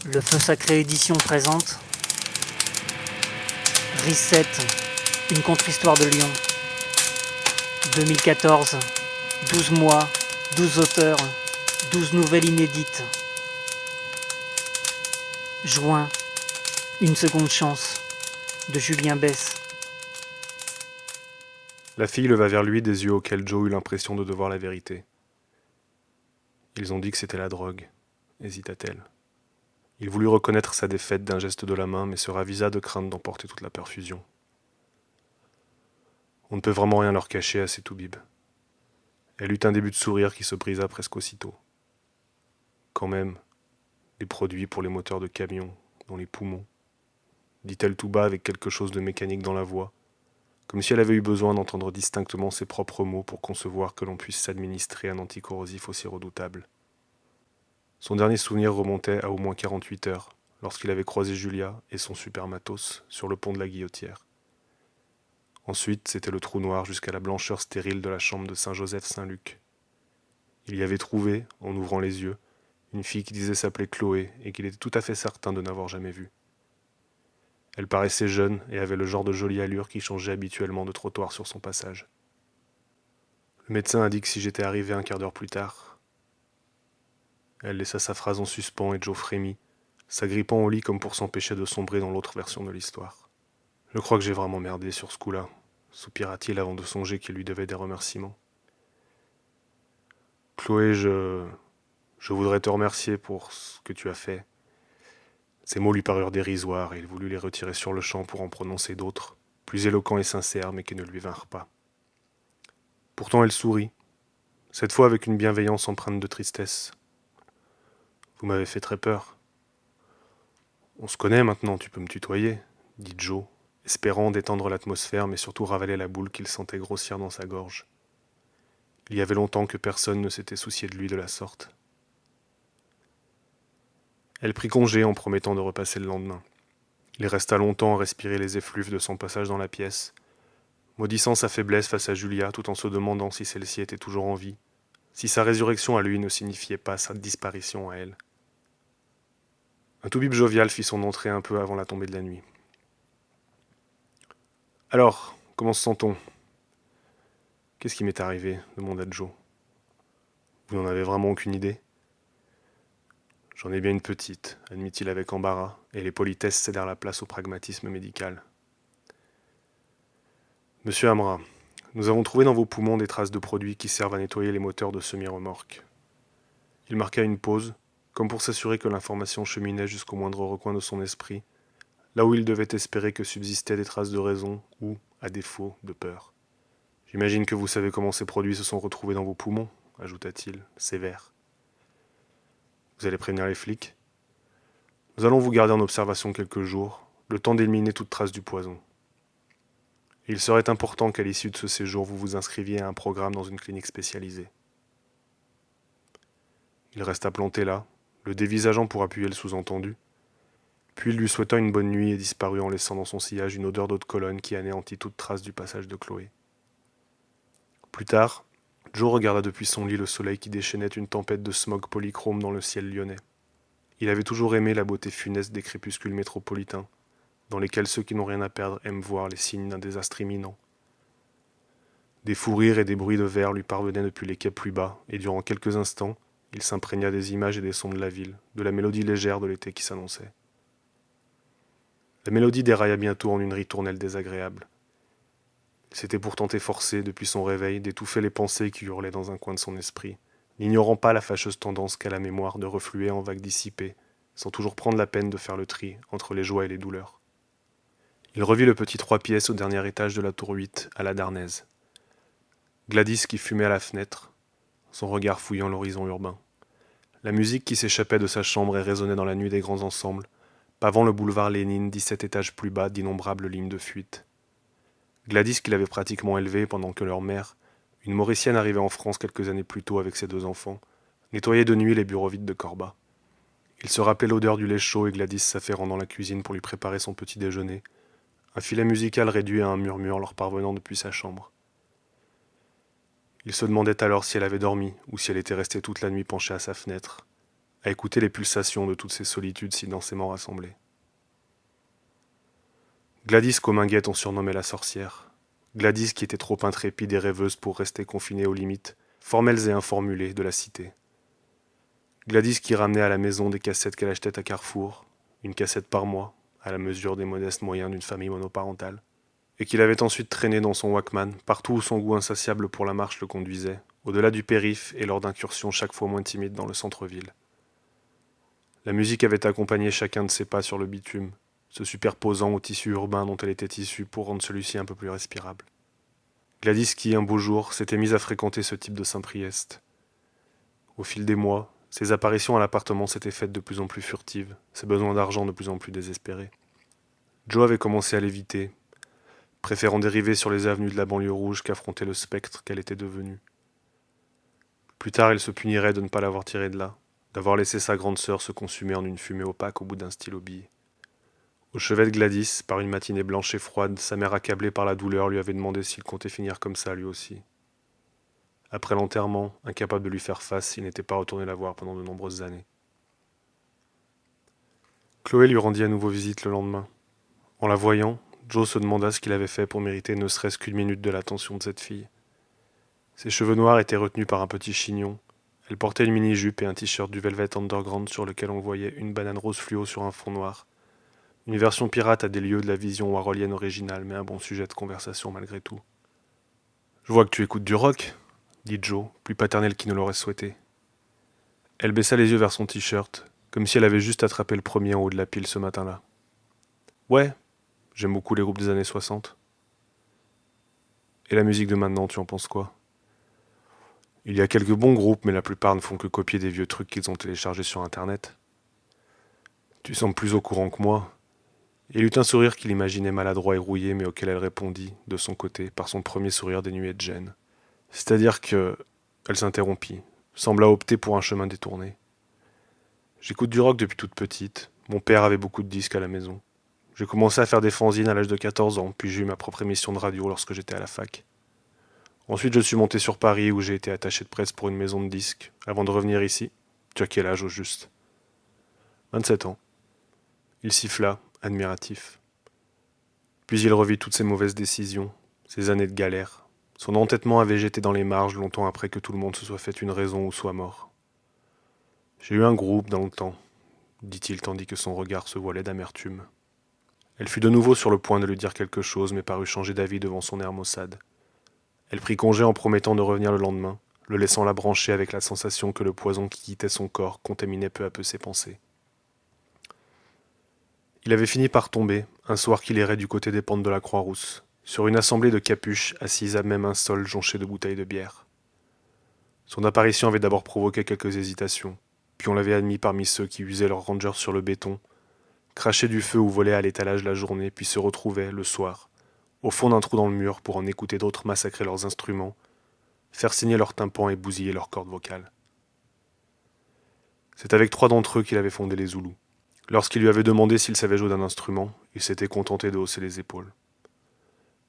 Le Feu Sacré Édition présente Reset, une contre-histoire de Lyon. 2014, 12 mois, 12 auteurs, 12 nouvelles inédites. Juin, une seconde chance, de Julien Besse. La fille leva vers lui des yeux auxquels Joe eut l'impression de devoir la vérité. Ils ont dit que c'était la drogue, hésita-t-elle. Il voulut reconnaître sa défaite d'un geste de la main, mais se ravisa de crainte d'emporter toute la perfusion. On ne peut vraiment rien leur cacher à ces toubibs. Elle eut un début de sourire qui se brisa presque aussitôt. Quand même, des produits pour les moteurs de camions, dans les poumons, dit-elle tout bas avec quelque chose de mécanique dans la voix, comme si elle avait eu besoin d'entendre distinctement ses propres mots pour concevoir que l'on puisse s'administrer un anticorrosif aussi redoutable. Son dernier souvenir remontait à au moins 48 heures, lorsqu'il avait croisé Julia et son super matos sur le pont de la Guillotière. Ensuite, c'était le trou noir jusqu'à la blancheur stérile de la chambre de Saint-Joseph-Saint-Luc. Il y avait trouvé, en ouvrant les yeux, une fille qui disait s'appeler Chloé et qu'il était tout à fait certain de n'avoir jamais vue. Elle paraissait jeune et avait le genre de jolie allure qui changeait habituellement de trottoir sur son passage. Le médecin a dit que si j'étais arrivé un quart d'heure plus tard... Elle laissa sa phrase en suspens et Joe frémit, s'agrippant au lit comme pour s'empêcher de sombrer dans l'autre version de l'histoire. « Je crois que j'ai vraiment merdé sur ce coup-là », soupira-t-il avant de songer qu'il lui devait des remerciements. « Chloé, je voudrais te remercier pour ce que tu as fait. » Ces mots lui parurent dérisoires et il voulut les retirer sur le champ pour en prononcer d'autres, plus éloquents et sincères, mais qui ne lui vinrent pas. Pourtant elle sourit, cette fois avec une bienveillance empreinte de tristesse. « Vous m'avez fait très peur. »« On se connaît maintenant, tu peux me tutoyer, » dit Joe, espérant détendre l'atmosphère, mais surtout ravaler la boule qu'il sentait grossir dans sa gorge. Il y avait longtemps que personne ne s'était soucié de lui de la sorte. Elle prit congé en promettant de repasser le lendemain. Il resta longtemps à respirer les effluves de son passage dans la pièce, maudissant sa faiblesse face à Julia tout en se demandant si celle-ci était toujours en vie, si sa résurrection à lui ne signifiait pas sa disparition à elle. Un toubib jovial fit son entrée un peu avant la tombée de la nuit. « Alors, comment se sent-on ?»« Qu'est-ce qui m'est arrivé ?» demanda Joe. « Vous n'en avez vraiment aucune idée ?»« J'en ai bien une petite, admit-il avec embarras, et les politesses cédèrent la place au pragmatisme médical. Monsieur Amra, nous avons trouvé dans vos poumons des traces de produits qui servent à nettoyer les moteurs de semi-remorques. » Il marqua une pause, comme pour s'assurer que l'information cheminait jusqu'au moindre recoin de son esprit, là où il devait espérer que subsistaient des traces de raison ou, à défaut, de peur. « J'imagine que vous savez comment ces produits se sont retrouvés dans vos poumons, » ajouta-t-il, sévère. « Vous allez prévenir les flics ? Nous allons vous garder en observation quelques jours, le temps d'éliminer toute trace du poison. Il serait important qu'à l'issue de ce séjour, vous vous inscriviez à un programme dans une clinique spécialisée. » Il resta planté là, le dévisageant pour appuyer le sous-entendu, puis il lui souhaita une bonne nuit et disparut en laissant dans son sillage une odeur d'eau de Cologne qui anéantit toute trace du passage de Chloé. Plus tard, Joe regarda depuis son lit le soleil qui déchaînait une tempête de smog polychrome dans le ciel lyonnais. Il avait toujours aimé la beauté funeste des crépuscules métropolitains, dans lesquels ceux qui n'ont rien à perdre aiment voir les signes d'un désastre imminent. Des fous rires et des bruits de verre lui parvenaient depuis les quais plus bas, et durant quelques instants, il s'imprégna des images et des sons de la ville, de la mélodie légère de l'été qui s'annonçait. La mélodie dérailla bientôt en une ritournelle désagréable. Il s'était pourtant efforcé, depuis son réveil, d'étouffer les pensées qui hurlaient dans un coin de son esprit, n'ignorant pas la fâcheuse tendance qu'a la mémoire de refluer en vagues dissipées, sans toujours prendre la peine de faire le tri entre les joies et les douleurs. Il revit le petit 3 pièces au dernier étage de la tour 8, à la Darnaise. Gladys qui fumait à la fenêtre, son regard fouillant l'horizon urbain. La musique qui s'échappait de sa chambre et résonnait dans la nuit des grands ensembles, pavant le boulevard Lénine, 17 étages plus bas d'innombrables lignes de fuite. Gladys qui l'avait pratiquement élevée pendant que leur mère, une Mauricienne arrivée en France quelques années plus tôt avec ses 2 enfants, nettoyait de nuit les bureaux vides de Corba. Il se rappelait l'odeur du lait chaud et Gladys s'affairant dans la cuisine pour lui préparer son petit déjeuner, un filet musical réduit à un murmure leur parvenant depuis sa chambre. Il se demandait alors si elle avait dormi ou si elle était restée toute la nuit penchée à sa fenêtre, à écouter les pulsations de toutes ces solitudes si densément rassemblées. Gladys qu'Ominguette on surnommait la sorcière. Gladys qui était trop intrépide et rêveuse pour rester confinée aux limites, formelles et informulées, de la cité. Gladys qui ramenait à la maison des cassettes qu'elle achetait à Carrefour, une cassette par mois, à la mesure des modestes moyens d'une famille monoparentale, et qu'il avait ensuite traîné dans son Walkman, partout où son goût insatiable pour la marche le conduisait, au-delà du périph' et lors d'incursions chaque fois moins timides dans le centre-ville. La musique avait accompagné chacun de ses pas sur le bitume, se superposant au tissu urbain dont elle était issue pour rendre celui-ci un peu plus respirable. Gladys qui, un beau jour, s'était mise à fréquenter ce type de Saint-Priest. Au fil des mois, ses apparitions à l'appartement s'étaient faites de plus en plus furtives, ses besoins d'argent de plus en plus désespérés. Joe avait commencé à l'éviter, préférant dériver sur les avenues de la banlieue rouge qu'affronter le spectre qu'elle était devenue. Plus tard, il se punirait de ne pas l'avoir tirée de là, d'avoir laissé sa grande sœur se consumer en une fumée opaque au bout d'un stylo bille. Au chevet de Gladys, par une matinée blanche et froide, sa mère accablée par la douleur lui avait demandé s'il comptait finir comme ça lui aussi. Après l'enterrement, incapable de lui faire face, il n'était pas retourné la voir pendant de nombreuses années. Chloé lui rendit à nouveau visite le lendemain. En la voyant, Joe se demanda ce qu'il avait fait pour mériter ne serait-ce qu'une minute de l'attention de cette fille. Ses cheveux noirs étaient retenus par un petit chignon. Elle portait une mini-jupe et un t-shirt du Velvet Underground sur lequel on voyait une banane rose fluo sur un fond noir. Une version pirate à des lieux de la vision warholienne originale, mais un bon sujet de conversation malgré tout. « Je vois que tu écoutes du rock », dit Joe, plus paternel qu'il ne l'aurait souhaité. Elle baissa les yeux vers son t-shirt, comme si elle avait juste attrapé le premier en haut de la pile ce matin-là. « Ouais, j'aime beaucoup les groupes des années 60. » « Et la musique de maintenant, tu en penses quoi ? » Il y a quelques bons groupes, mais la plupart ne font que copier des vieux trucs qu'ils ont téléchargés sur Internet. Tu sembles plus au courant que moi. Il eut un sourire qu'il imaginait maladroit et rouillé, mais auquel elle répondit, de son côté, par son premier sourire dénué de gêne. C'est-à-dire que... Elle s'interrompit, sembla opter pour un chemin détourné. J'écoute du rock depuis toute petite. Mon père avait beaucoup de disques à la maison. J'ai commencé à faire des fanzines à l'âge de 14 ans, puis j'ai eu ma propre émission de radio lorsque j'étais à la fac. Ensuite, je suis monté sur Paris où j'ai été attaché de presse pour une maison de disques, avant de revenir ici. Tu as quel âge au juste ? 27 ans. Il siffla, admiratif. Puis il revit toutes ses mauvaises décisions, ses années de galère. Son entêtement avait végété dans les marges longtemps après que tout le monde se soit fait une raison ou soit mort. J'ai eu un groupe dans le temps, dit-il tandis que son regard se voilait d'amertume. Elle fut de nouveau sur le point de lui dire quelque chose, mais parut changer d'avis devant son air maussade. Elle prit congé en promettant de revenir le lendemain, le laissant la brancher avec la sensation que le poison qui quittait son corps contaminait peu à peu ses pensées. Il avait fini par tomber, un soir qu'il errait du côté des pentes de la Croix-Rousse, sur une assemblée de capuches assises à même un sol jonché de bouteilles de bière. Son apparition avait d'abord provoqué quelques hésitations, puis on l'avait admis parmi ceux qui usaient leurs rangers sur le béton, crachaient du feu ou volaient à l'étalage la journée, puis se retrouvaient, le soir, au fond d'un trou dans le mur pour en écouter d'autres massacrer leurs instruments, faire signer leurs tympans et bousiller leurs cordes vocales. C'est avec 3 d'entre eux qu'il avait fondé les Zoulous. Lorsqu'il lui avait demandé s'il savait jouer d'un instrument, il s'était contenté de hausser les épaules.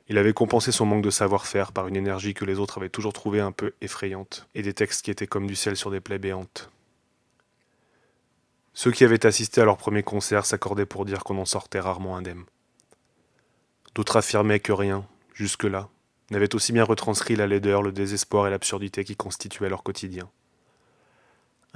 Il avait compensé son manque de savoir-faire par une énergie que les autres avaient toujours trouvée un peu effrayante, et des textes qui étaient comme du sel sur des plaies béantes. Ceux qui avaient assisté à leur premier concert s'accordaient pour dire qu'on en sortait rarement indemne. D'autres affirmaient que rien, jusque-là, n'avait aussi bien retranscrit la laideur, le désespoir et l'absurdité qui constituaient leur quotidien.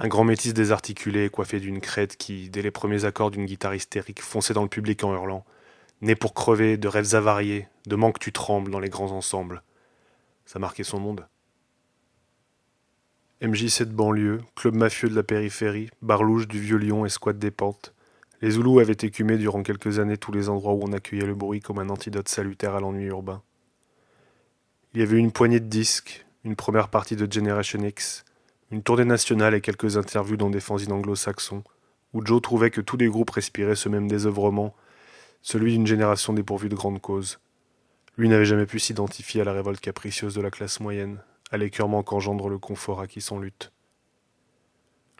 Un grand métis désarticulé, coiffé d'une crête qui, dès les premiers accords d'une guitare hystérique, fonçait dans le public en hurlant « Né pour crever, de rêves avariés, de manque tu trembles dans les grands ensembles ». Ça marquait son monde. MJC de banlieue, club mafieux de la périphérie, bar louche du vieux Lyon et squat des pentes. Les Zoulous avaient écumé durant quelques années tous les endroits où on accueillait le bruit comme un antidote salutaire à l'ennui urbain. Il y avait eu une poignée de disques, une première partie de Generation X, une tournée nationale et quelques interviews dans des fanzines anglo-saxons, où Joe trouvait que tous les groupes respiraient ce même désœuvrement, celui d'une génération dépourvue de grandes causes. Lui n'avait jamais pu s'identifier à la révolte capricieuse de la classe moyenne, à l'écœurement qu'engendre le confort acquis sans lutte.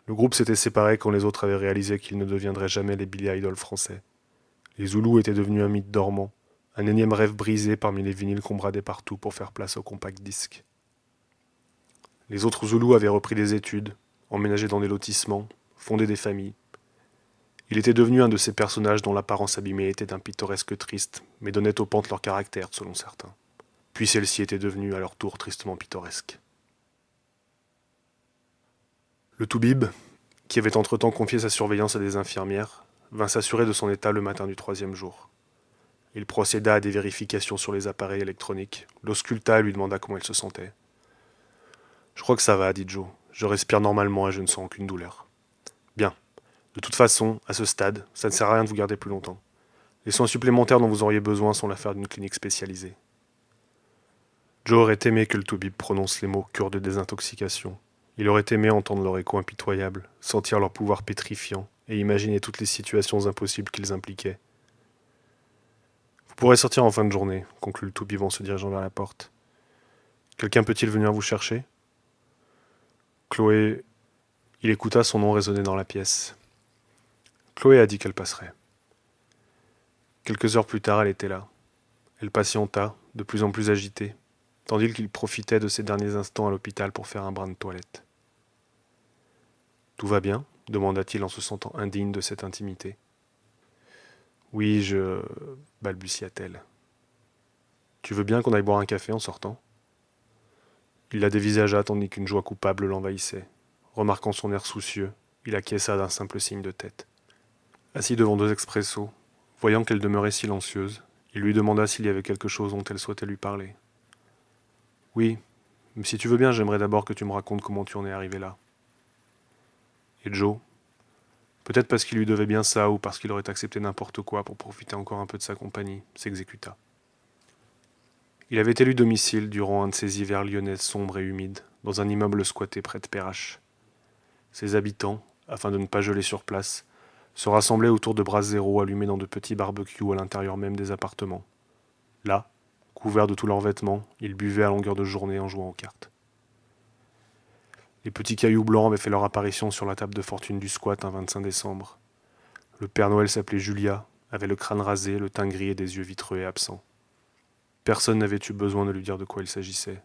Le groupe s'était séparé quand les autres avaient réalisé qu'ils ne deviendraient jamais les Billy Idol français. Les Zoulous étaient devenus un mythe dormant, un énième rêve brisé parmi les vinyles qu'on bradait partout pour faire place au compact disque. Les autres Zoulous avaient repris des études, emménagé dans des lotissements, fondé des familles. Il était devenu un de ces personnages dont l'apparence abîmée était d'un pittoresque triste, mais donnait aux pentes leur caractère, selon certains. Puis celles-ci étaient devenues à leur tour tristement pittoresques. Le toubib, qui avait entre-temps confié sa surveillance à des infirmières, vint s'assurer de son état le matin du 3e jour. Il procéda à des vérifications sur les appareils électroniques, l'ausculta et lui demanda comment elle se sentait. « Je crois que ça va, dit Joe. Je respire normalement et je ne sens aucune douleur. » Bien. De toute façon, à ce stade, ça ne sert à rien de vous garder plus longtemps. Les soins supplémentaires dont vous auriez besoin sont l'affaire d'une clinique spécialisée. Joe aurait aimé que le toubib prononce les mots « cure de désintoxication ». Il aurait aimé entendre leur écho impitoyable, sentir leur pouvoir pétrifiant et imaginer toutes les situations impossibles qu'ils impliquaient. « Vous pourrez sortir en fin de journée », conclut le toubib en se dirigeant vers la porte. « Quelqu'un peut-il venir vous chercher ?» Chloé... Il écouta son nom résonner dans la pièce. Chloé a dit qu'elle passerait. Quelques heures plus tard, elle était là. Elle patienta, de plus en plus agitée, tandis qu'il profitait de ses derniers instants à l'hôpital pour faire un brin de toilette. « Tout va bien ?» demanda-t-il en se sentant indigne de cette intimité. « Oui, balbutia-t-elle. « Tu veux bien qu'on aille boire un café en sortant ?» Il la dévisagea tandis qu'une joie coupable l'envahissait. Remarquant son air soucieux, il acquiesça d'un simple signe de tête. Assis devant 2 expressos, voyant qu'elle demeurait silencieuse, il lui demanda s'il y avait quelque chose dont elle souhaitait lui parler. « Oui, mais si tu veux bien, j'aimerais d'abord que tu me racontes comment tu en es arrivé là. » Et Joe, peut-être parce qu'il lui devait bien ça ou parce qu'il aurait accepté n'importe quoi pour profiter encore un peu de sa compagnie, s'exécuta. Il avait élu domicile durant un de ces hivers lyonnais sombres et humides, dans un immeuble squatté près de Perrache. Ses habitants, afin de ne pas geler sur place, se rassemblaient autour de brasses zéro allumées dans de petits barbecues à l'intérieur même des appartements. Là, couverts de tous leurs vêtements, ils buvaient à longueur de journée en jouant aux cartes. Les petits cailloux blancs avaient fait leur apparition sur la table de fortune du squat un 25 décembre. Le Père Noël s'appelait Julia, avait le crâne rasé, le teint gris et des yeux vitreux et absents. Personne n'avait eu besoin de lui dire de quoi il s'agissait.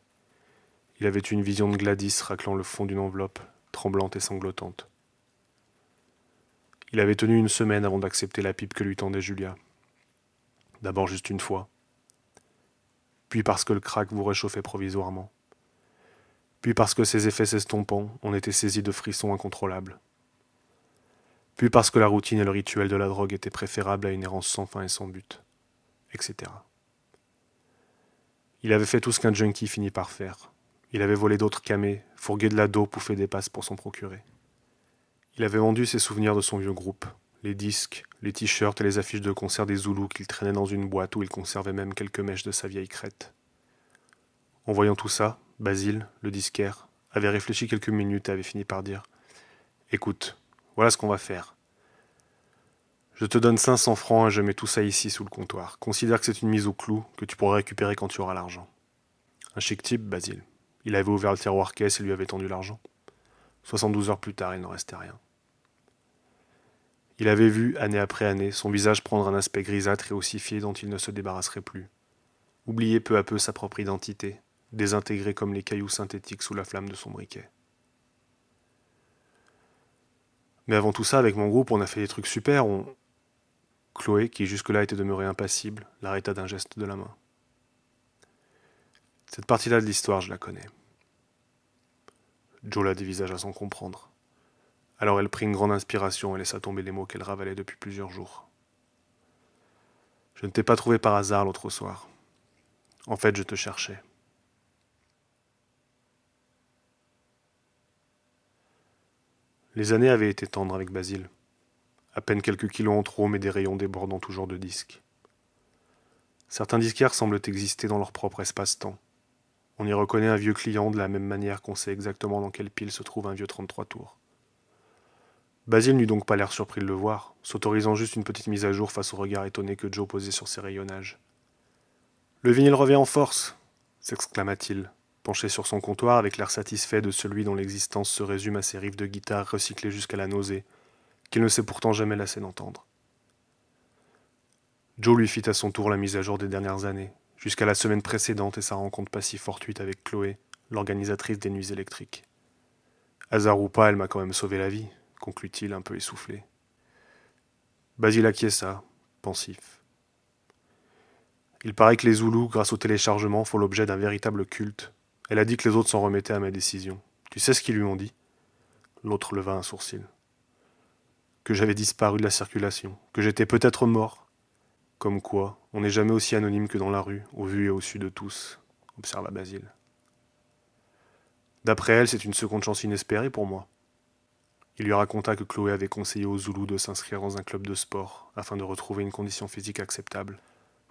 Il avait eu une vision de Gladys raclant le fond d'une enveloppe, tremblante et sanglotante. Il avait tenu une semaine avant d'accepter la pipe que lui tendait Julia. D'abord juste une fois. Puis parce que le crack vous réchauffait provisoirement. Puis parce que ses effets s'estompant, on était saisi de frissons incontrôlables. Puis parce que la routine et le rituel de la drogue étaient préférables à une errance sans fin et sans but, etc. Il avait fait tout ce qu'un junkie finit par faire. Il avait volé d'autres camés, fourgué de la dope ou fait des passes pour s'en procurer. Il avait vendu ses souvenirs de son vieux groupe, les disques, les t-shirts et les affiches de concert des Zoulous qu'il traînait dans une boîte où il conservait même quelques mèches de sa vieille crête. En voyant tout ça, Basile, le disquaire, avait réfléchi quelques minutes et avait fini par dire « Écoute, voilà ce qu'on va faire. Je te donne 500 francs et je mets tout ça ici sous le comptoir. Considère que c'est une mise au clou que tu pourras récupérer quand tu auras l'argent. » Un chic type, Basile. Il avait ouvert le tiroir caisse et lui avait tendu l'argent. 72 heures plus tard, il n'en restait rien. Il avait vu, année après année, son visage prendre un aspect grisâtre et ossifié dont il ne se débarrasserait plus. Oublier peu à peu sa propre identité, désintégré comme les cailloux synthétiques sous la flamme de son briquet. Mais avant tout ça, avec mon groupe, on a fait des trucs super, Chloé, qui jusque-là était demeurée impassible, l'arrêta d'un geste de la main. Cette partie-là de l'histoire, je la connais. Joe la dévisagea sans comprendre. Alors elle prit une grande inspiration et laissa tomber les mots qu'elle ravalait depuis plusieurs jours. Je ne t'ai pas trouvé par hasard l'autre soir. En fait, je te cherchais. Les années avaient été tendres avec Basile. À peine quelques kilos en trop, mais des rayons débordant toujours de disques. Certains disquaires semblent exister dans leur propre espace-temps. On y reconnaît un vieux client de la même manière qu'on sait exactement dans quelle pile se trouve un vieux 33 tours. Basile n'eut donc pas l'air surpris de le voir, s'autorisant juste une petite mise à jour face au regard étonné que Joe posait sur ses rayonnages. « Le vinyle revient en force !» s'exclama-t-il, penché sur son comptoir avec l'air satisfait de celui dont l'existence se résume à ses riffs de guitare recyclés jusqu'à la nausée, qu'il ne s'est pourtant jamais lassé d'entendre. Joe lui fit à son tour la mise à jour des dernières années, jusqu'à la semaine précédente et sa rencontre pas si fortuite avec Chloé, l'organisatrice des nuits électriques. Hasard ou pas, elle m'a quand même sauvé la vie, conclut-il un peu essoufflé. Basile acquiesça, pensif. Il paraît que les Zoulous, grâce au téléchargement, font l'objet d'un véritable culte. Elle a dit que les autres s'en remettaient à ma décision. Tu sais ce qu'ils lui ont dit ? L'autre leva un sourcil. Que j'avais disparu de la circulation, que j'étais peut-être mort. Comme quoi, on n'est jamais aussi anonyme que dans la rue, au vu et au su de tous, observa Basile. D'après elle, c'est une seconde chance inespérée pour moi. Il lui raconta que Chloé avait conseillé aux Zoulous de s'inscrire dans un club de sport afin de retrouver une condition physique acceptable.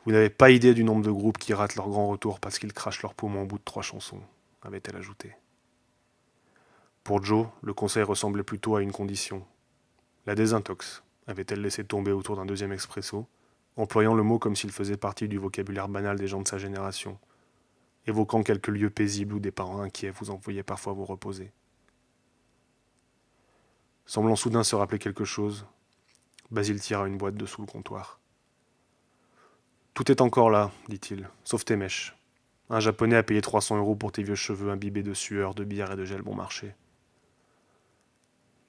Vous n'avez pas idée du nombre de groupes qui ratent leur grand retour parce qu'ils crachent leurs poumons au bout de 3 chansons, avait-elle ajouté. Pour Joe, le conseil ressemblait plutôt à une condition. La désintox, avait-elle laissé tomber autour d'un deuxième expresso, employant le mot comme s'il faisait partie du vocabulaire banal des gens de sa génération, évoquant quelques lieux paisibles où des parents inquiets vous envoyaient parfois vous reposer. Semblant soudain se rappeler quelque chose, Basile tira une boîte de sous le comptoir. « Tout est encore là, dit-il, sauf tes mèches. Un Japonais a payé 300 € pour tes vieux cheveux imbibés de sueur, de bière et de gel bon marché. »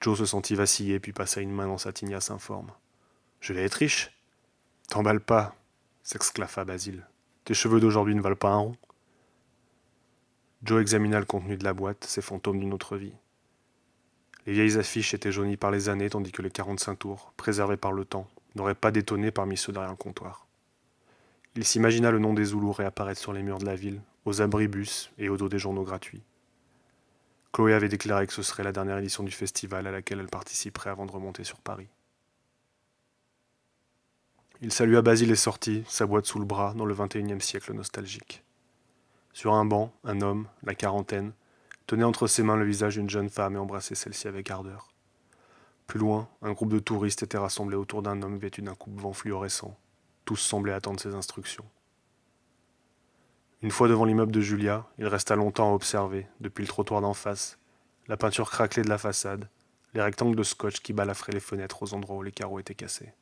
Joe se sentit vaciller puis passa une main dans sa tignasse informe. « Je vais être riche !»« T'emballe pas !» s'exclaffa Basile. « Tes cheveux d'aujourd'hui ne valent pas un rond. » Joe examina le contenu de la boîte, ces fantômes d'une autre vie. Les vieilles affiches étaient jaunies par les années, tandis que les 45 tours, préservés par le temps, n'auraient pas détonné parmi ceux derrière le comptoir. Il s'imagina le nom des Zoulous réapparaître sur les murs de la ville, aux abribus et au dos des journaux gratuits. Chloé avait déclaré que ce serait la dernière édition du festival à laquelle elle participerait avant de remonter sur Paris. Il salua Basile et sortit, sa boîte sous le bras, dans le XXIe siècle nostalgique. Sur un banc, un homme, la quarantaine, tenait entre ses mains le visage d'une jeune femme et embrassait celle-ci avec ardeur. Plus loin, un groupe de touristes était rassemblé autour d'un homme vêtu d'un coupe-vent fluorescent. Tous semblaient attendre ses instructions. Une fois devant l'immeuble de Julia, il resta longtemps à observer, depuis le trottoir d'en face, la peinture craquelée de la façade, les rectangles de scotch qui balafraient les fenêtres aux endroits où les carreaux étaient cassés.